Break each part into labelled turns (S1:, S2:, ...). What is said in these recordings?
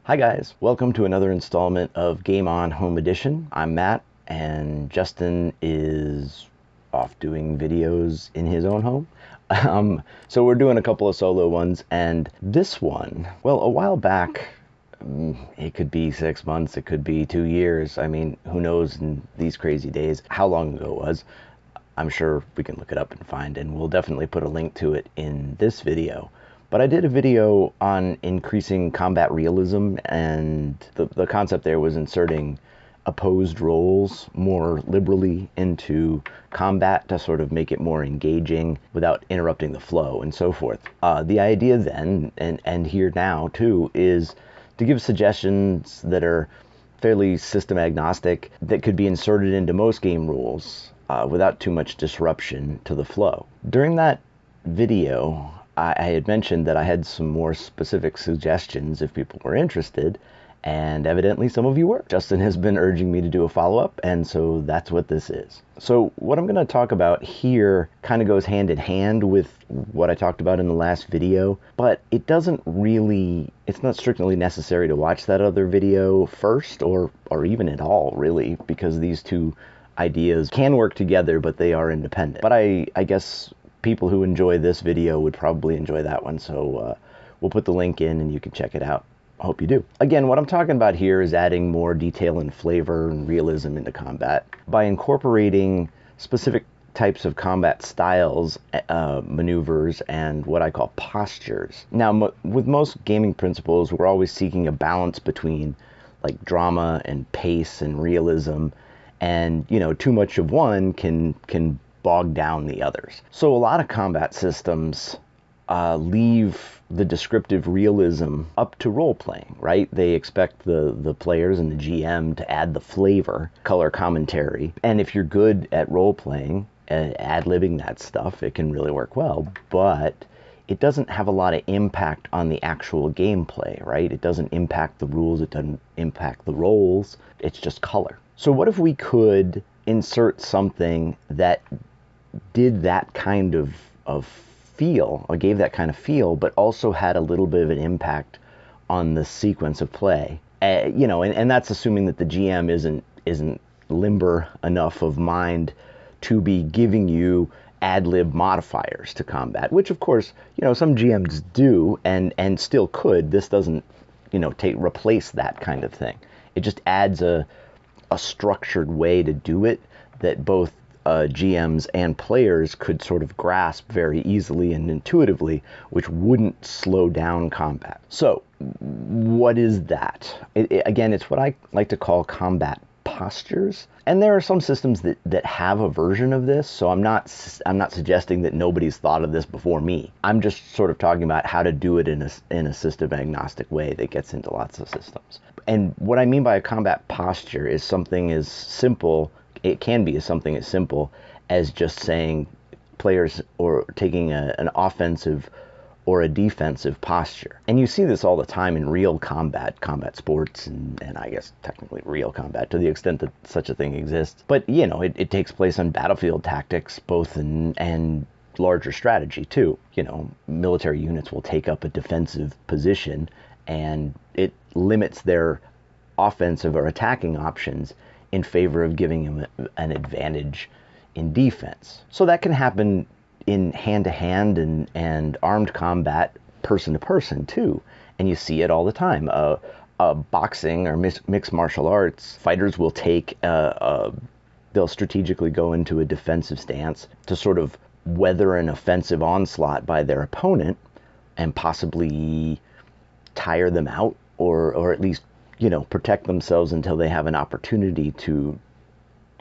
S1: Hi guys, welcome to another installment of Game On Home Edition. I'm Matt, and Justin is off doing videos in his own home. So we're doing a couple of solo ones, and this one, well, a while back, it could be 6 months, it could be 2 years. I mean, who knows in these crazy days how long ago it was. I'm sure we can look it up and find, and we'll definitely put a link to it in this video. But I did a video on increasing combat realism, and the concept there was inserting opposed roles more liberally into combat to sort of make it more engaging without interrupting the flow and so forth. The idea then, and here now too, is to give suggestions that are fairly system agnostic that could be inserted into most game rules without too much disruption to the flow. During that video, I had mentioned that I had some more specific suggestions if people were interested, and evidently some of you were. Justin has been urging me to do a follow-up, and so that's what this is. So what I'm going to talk about here kind of goes hand in hand with what I talked about in the last video, but it doesn't really, it's not strictly necessary to watch that other video first, or even at all, really, because these two ideas can work together, but they are independent. But I guess people who enjoy this video would probably enjoy that one, so we'll put the link in and you can check it out. I hope you do. Again, what I'm talking about here is adding more detail and flavor and realism into combat by incorporating specific types of combat styles, maneuvers, and what I call postures. Now, with most gaming principles, we're always seeking a balance between like drama and pace and realism, and you know, too much of one can bog down the others. So a lot of combat systems leave the descriptive realism up to role-playing, right? They expect the players and the GM to add the flavor, color commentary, and if you're good at role-playing, ad-libbing that stuff, it can really work well, but it doesn't have a lot of impact on the actual gameplay, right? It doesn't impact the rules, it doesn't impact the roles, it's just color. So what if we could insert something that did that kind of feel, or gave that kind of feel, but also had a little bit of an impact on the sequence of play? You know, and that's assuming that the GM isn't limber enough of mind to be giving you ad-lib modifiers to combat, which of course, you know, some GMs do and still could. This doesn't, you know, replace that kind of thing. It just adds a structured way to do it that both GMs and players could sort of grasp very easily and intuitively, which wouldn't slow down combat. So what is that? Again, it's what I like to call combat postures, and there are some systems that have a version of this, so I'm not suggesting that nobody's thought of this before me. I'm just sort of talking about how to do it in a system agnostic way that gets into lots of systems. And what I mean by a combat posture is something as simple, it can be something as simple as just saying players or taking an offensive or a defensive posture. And you see this all the time in real combat sports, and I guess technically real combat to the extent that such a thing exists. But you know, it takes place on battlefield tactics, both and larger strategy too. You know, military units will take up a defensive position, and it limits their offensive or attacking options in favor of giving them an advantage in defense. So that can happen in hand-to-hand and armed combat, person-to-person too, and you see it all the time. Boxing or mixed martial arts, fighters will take they'll strategically go into a defensive stance to sort of weather an offensive onslaught by their opponent and possibly tire them out, or at least, you know, protect themselves until they have an opportunity to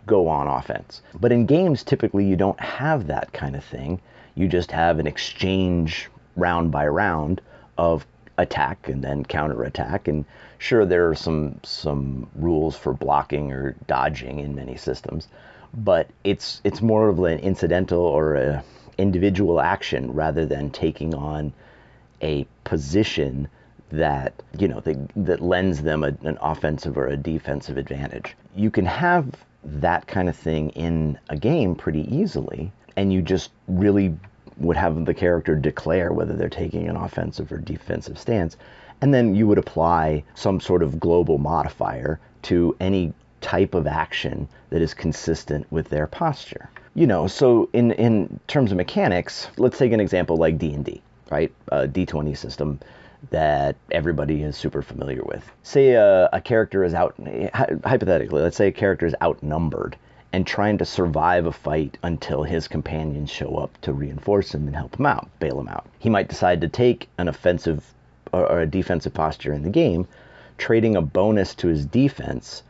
S1: go on offense. But in games, typically you don't have that kind of thing. You just have an exchange round by round of attack and then counterattack. And sure, there are some rules for blocking or dodging in many systems, but it's more of an incidental or a individual action rather than taking on a position that, you know, that lends them an offensive or a defensive advantage. You can have that kind of thing in a game pretty easily, and you just really would have the character declare whether they're taking an offensive or defensive stance, And then you would apply some sort of global modifier to any type of action that is consistent with their posture. So in terms of mechanics, let's take an example like D&D, right? A D20 system that everybody is super familiar with. Say a character is hypothetically, let's say a character is outnumbered and trying to survive a fight until his companions show up to reinforce him and help him out, bail him out. He might decide to take an offensive or a defensive posture in the game, trading a bonus to his defense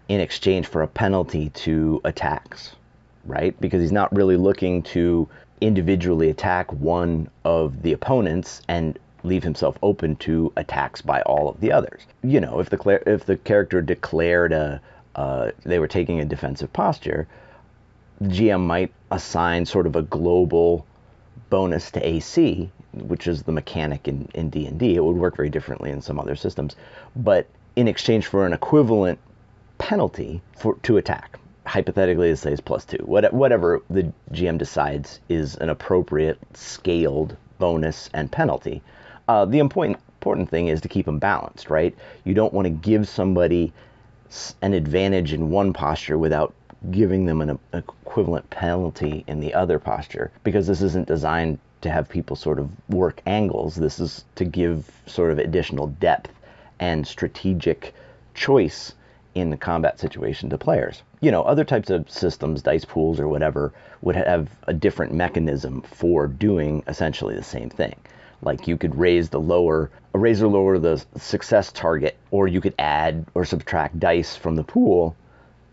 S1: in exchange for a penalty to attacks, right? Because he's not really looking to individually attack one of the opponents and leave himself open to attacks by all of the others. If the character declared they were taking a defensive posture, the GM might assign sort of a global bonus to AC, which is the mechanic in D&D. It would work very differently in some other systems, but in exchange for an equivalent penalty to attack. Hypothetically, let's say it's +2. Whatever the GM decides is an appropriate scaled bonus and penalty. The important thing is to keep them balanced, right? You don't want to give somebody an advantage in one posture without giving them an equivalent penalty in the other posture, because this isn't designed to have people sort of work angles. This is to give sort of additional depth and strategic choice in the combat situation to players. Other types of systems, dice pools or whatever, would have a different mechanism for doing essentially the same thing. Like you could raise or lower the success target, or you could add or subtract dice from the pool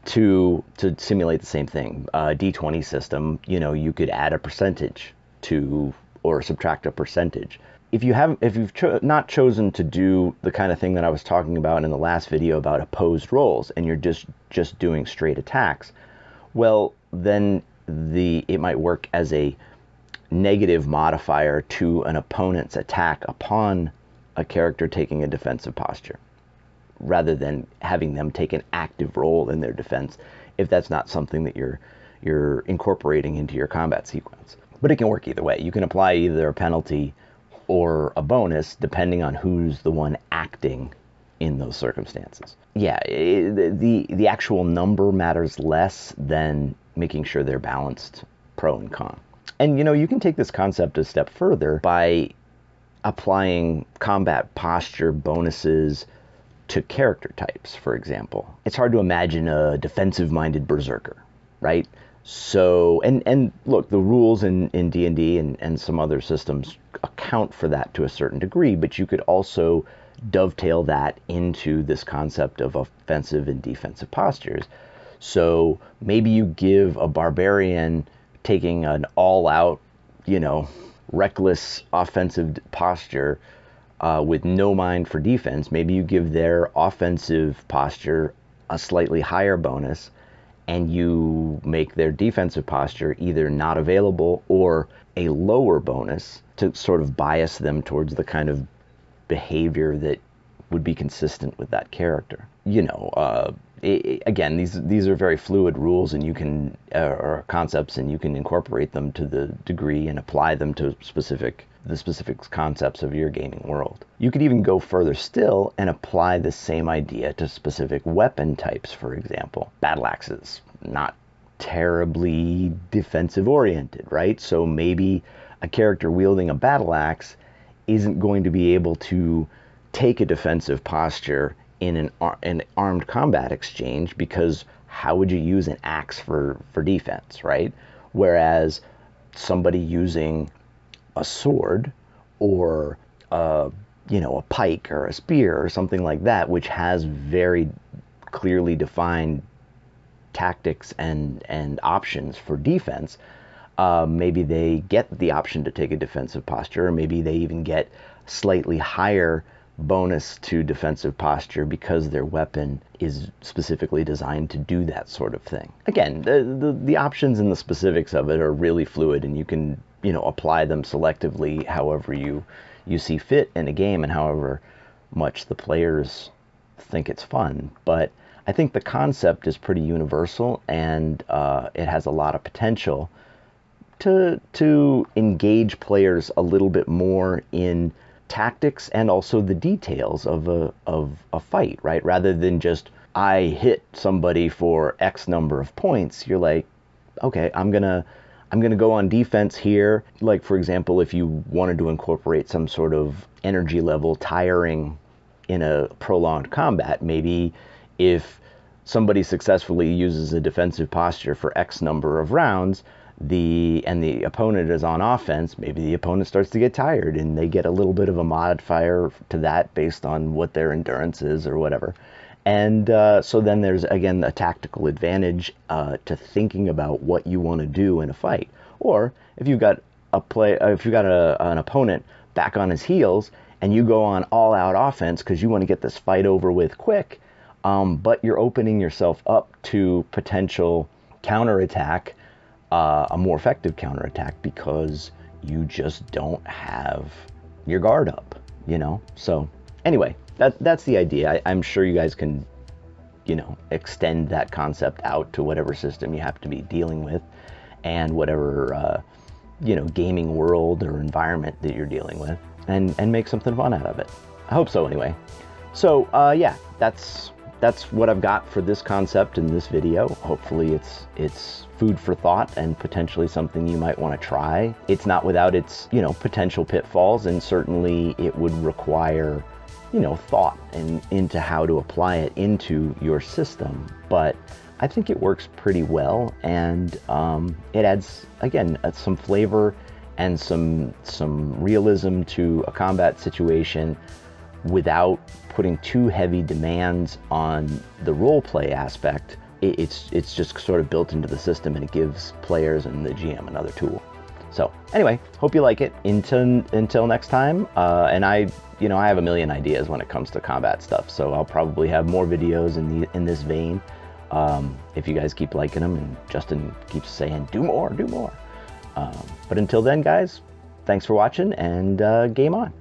S1: to simulate the same thing. D20 system, you could add a percentage to or subtract a percentage. If you've not chosen to do the kind of thing that I was talking about in the last video about opposed rolls, and you're just doing straight attacks, well, then it might work as a negative modifier to an opponent's attack upon a character taking a defensive posture, rather than having them take an active role in their defense, if that's not something that you're incorporating into your combat sequence. But it can work either way. You can apply either a penalty or a bonus depending on who's the one acting in those circumstances. Yeah, the actual number matters less than making sure they're balanced, pro and con. And you can take this concept a step further by applying combat posture bonuses to character types, for example. It's hard to imagine a defensive-minded berserker, right? So, and look, the rules in D&D and some other systems account for that to a certain degree, but you could also dovetail that into this concept of offensive and defensive postures. So maybe you give a barbarian taking an all-out, reckless offensive posture with no mind for defense. Maybe you give their offensive posture a slightly higher bonus, and you make their defensive posture either not available or a lower bonus to sort of bias them towards the kind of behavior that would be consistent with that character. Again, these are very fluid rules, and you can or concepts, and you can incorporate them to the degree and apply them to the specific concepts of your gaming world. You could even go further still and apply the same idea to specific weapon types, for example. Battle axes, not terribly defensive oriented, right? So maybe a character wielding a battle axe isn't going to be able to take a defensive posture in an armed combat exchange, because how would you use an axe for defense, right? Whereas somebody using a sword or a pike or a spear or something like that, which has very clearly defined tactics and options for defense, maybe they get the option to take a defensive posture, or maybe they even get slightly higher bonus to defensive posture because their weapon is specifically designed to do that sort of thing. Again, the options and the specifics of it are really fluid, and you can apply them selectively however you see fit in a game and however much the players think it's fun. But I think the concept is pretty universal, and it has a lot of potential to engage players a little bit more in tactics and also the details of a fight, right? Rather than just, I hit somebody for X number of points, you're like, okay, I'm gonna go on defense here. Like, for example, if you wanted to incorporate some sort of energy level tiring in a prolonged combat, maybe if somebody successfully uses a defensive posture for X number of rounds, and the opponent is on offense, maybe the opponent starts to get tired and they get a little bit of a modifier to that based on what their endurance is or whatever. And so then there's, again, a tactical advantage to thinking about what you want to do in a fight. Or if you've got an opponent back on his heels and you go on all-out offense because you want to get this fight over with quick, but you're opening yourself up to potential counterattack, a more effective counterattack, because you just don't have your guard up, you know? So anyway, that's the idea. I'm sure you guys can, you know, extend that concept out to whatever system you have to be dealing with and whatever, you know, gaming world or environment that you're dealing with, and make something fun out of it. I hope so anyway. So yeah, that's what I've got for this concept in this video. Hopefully it's food for thought and potentially something you might want to try. It's not without its, you know, potential pitfalls, and certainly it would require, you know, thought into how to apply it into your system. But I think it works pretty well, and it adds, again, some flavor and some realism to a combat situation without putting too heavy demands on the role play aspect. It's just sort of built into the system, and it gives players and the GM another tool. So anyway, hope you like it. Until next time, and I have a million ideas when it comes to combat stuff, so I'll probably have more videos in this vein, if you guys keep liking them and Justin keeps saying do more. But until then, guys, thanks for watching, and game on.